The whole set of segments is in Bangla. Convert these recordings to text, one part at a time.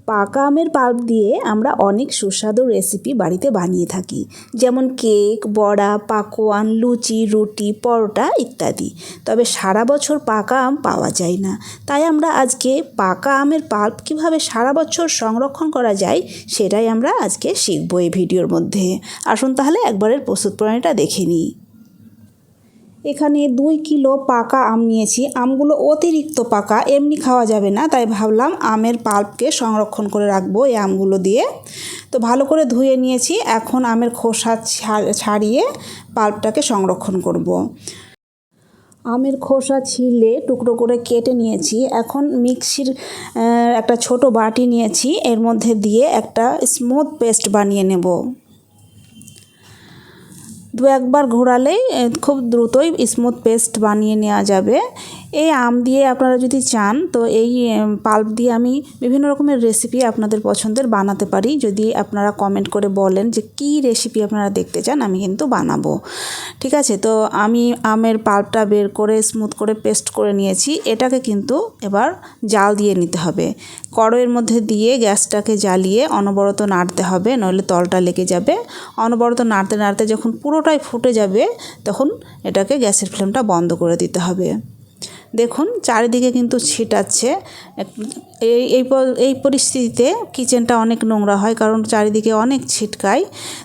পাকা আমের পাল্প দিয়ে আমরা অনেক সুস্বাদু রেসিপি বাড়িতে বানিয়ে থাকি, যেমন কেক, বড়া, পাকোয়ান, লুচি, রুটি, পরোটা ইত্যাদি। তবে সারা বছর পাকা আম পাওয়া যায় না, তাই আমরা আজকে পাকা আমের পাল্প কীভাবে সারা বছর সংরক্ষণ করা যায় সেটাই আমরা আজকে শিখব এই ভিডিওর মধ্যে। আসুন তাহলে একবারের প্রস্তুত প্রণালীটা দেখে নিই। এখানে 2 কিলো পাকা আম নিয়েছি। আমগুলো অতিরিক্ত পাকা, এমনি খাওয়া যাবে না, তাই ভাবলাম আমের পাল্পকে সংরক্ষণ করে রাখবো এই আমগুলো দিয়ে। তো ভালো করে ধুয়ে নিয়েছি, এখন আমের খোসা ছাড়িয়ে পাল্পটাকে সংরক্ষণ করব। আমের খোসা ছিলে টুকরো করে কেটে নিয়েছি। এখন মিক্সির একটা ছোট বাটি নিয়েছি, এর মধ্যে দিয়ে একটা স্মুথ পেস্ট বানিয়ে নেব। 2-1 বার ঘোরালেই খুব দ্রুতই স্মুথ পেস্ট বানিয়ে নেওয়া যাবে। এই আম দিয়ে আপনারা যদি চান তো এই পাল্প দিয়ে আমি বিভিন্ন রকমের রেসিপি আপনাদের পছন্দের বানাতে পারি। যদি আপনারা কমেন্ট করে বলেন যে কী রেসিপি আপনারা দেখতে চান, আমি কিন্তু বানাবো। ঠিক আছে, তো আমি আমের পাল্পটা বের করে স্মুথ করে পেস্ট করে নিয়েছি। এটাকে কিন্তু এবার জাল দিয়ে নিতে হবে। কড়াইয়ের মধ্যে দিয়ে গ্যাসটাকে জ্বালিয়ে অনবরত নাড়তে হবে, নইলে তলটা লেগে যাবে। অনবরত নাড়তে নাড়তে যখন পুরোটাই ফুটে যাবে তখন এটাকে গ্যাসের ফ্লেমটা বন্ধ করে দিতে হবে। দেখুন চারিদিকে কিন্তু ছিটাচ্ছে। এই পরিস্থিতিতে কিচেনটা অনেক নোংরা হয়, কারণ চারিদিকে অনেক ছিটকায়।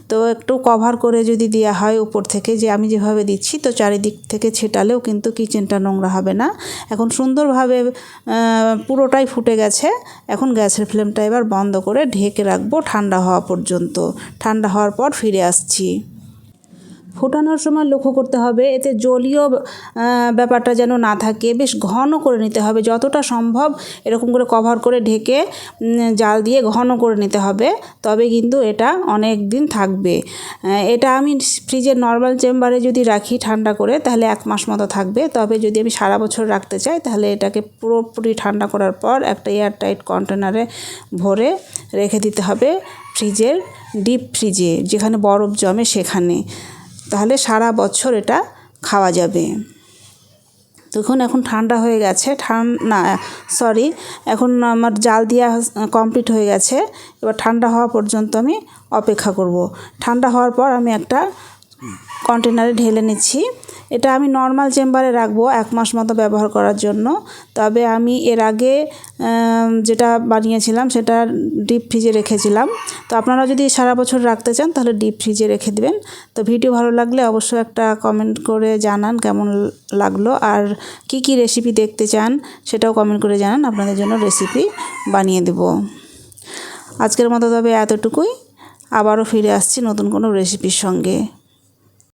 তো একটু কভার করে যদি দেওয়া হয় উপর থেকে, যে আমি যেভাবে দিচ্ছি, তো চারিদিক থেকে ছিটালেও কিন্তু কিচেনটা নোংরা হবে না। এখন সুন্দরভাবে পুরোটাই ফুটে গেছে। এখন গ্যাসের ফ্লেমটা এবার বন্ধ করে ঢেকে রাখবো ঠান্ডা হওয়া পর্যন্ত। ঠান্ডা হওয়ার পর ফিরে আসছি। ফোটানোর সময় লক্ষ্য করতে হবে এতে জলীয় ব্যাপারটা যেন না থাকে, বেশ ঘন করে নিতে হবে। যতটা সম্ভব এরকম করে কভার করে ঢেকে জাল দিয়ে ঘন করে নিতে হবে, তবে কিন্তু এটা অনেক দিন থাকবে। এটা আমি ফ্রিজের নর্মাল চেম্বারে যদি রাখি ঠান্ডা করে, তাহলে 1 মাস মতো থাকবে। তবে যদি আমি সারা বছর রাখতে চাই, তাহলে এটাকে পুরোপুরি ঠান্ডা করার পর একটা এয়ারটাইট কন্টেনারে ভরে রেখে দিতে হবে ফ্রিজের ডিপ ফ্রিজে, যেখানে বরফ জমে সেখানে। তাহলে সারা বছর এটা খাওয়া যাবে। দেখুন এখন ঠান্ডা হয়ে গেছে। এখন আমার জাল দেওয়া কমপ্লিট হয়ে গেছে। এবার ঠান্ডা হওয়া পর্যন্ত আমি অপেক্ষা করব। ঠান্ডা হওয়ার পর আমি একটা কন্টেনারে ঢেলে নিচ্ছি। এটা আমি নর্মাল চেম্বারে রাখবো 1 মাস মতো ব্যবহার করার জন্য। তবে আমি এর আগে যেটা বানিয়েছিলাম সেটা ডিপ ফ্রিজে রেখেছিলাম। তো আপনারা যদি সারা বছর রাখতে চান তাহলে ডিপ ফ্রিজে রেখে দিবেন। তো ভিডিও ভালো লাগলে অবশ্যই একটা কমেন্ট করে জানান কেমন লাগলো, আর কি কি রেসিপি দেখতে চান সেটাও কমেন্ট করে জানান, আপনাদের জন্য রেসিপি বানিয়ে দেব। আজকের মতো তবে এতটুকুই। আবারও ফিরে আসছি নতুন কোনো রেসিপির সঙ্গে।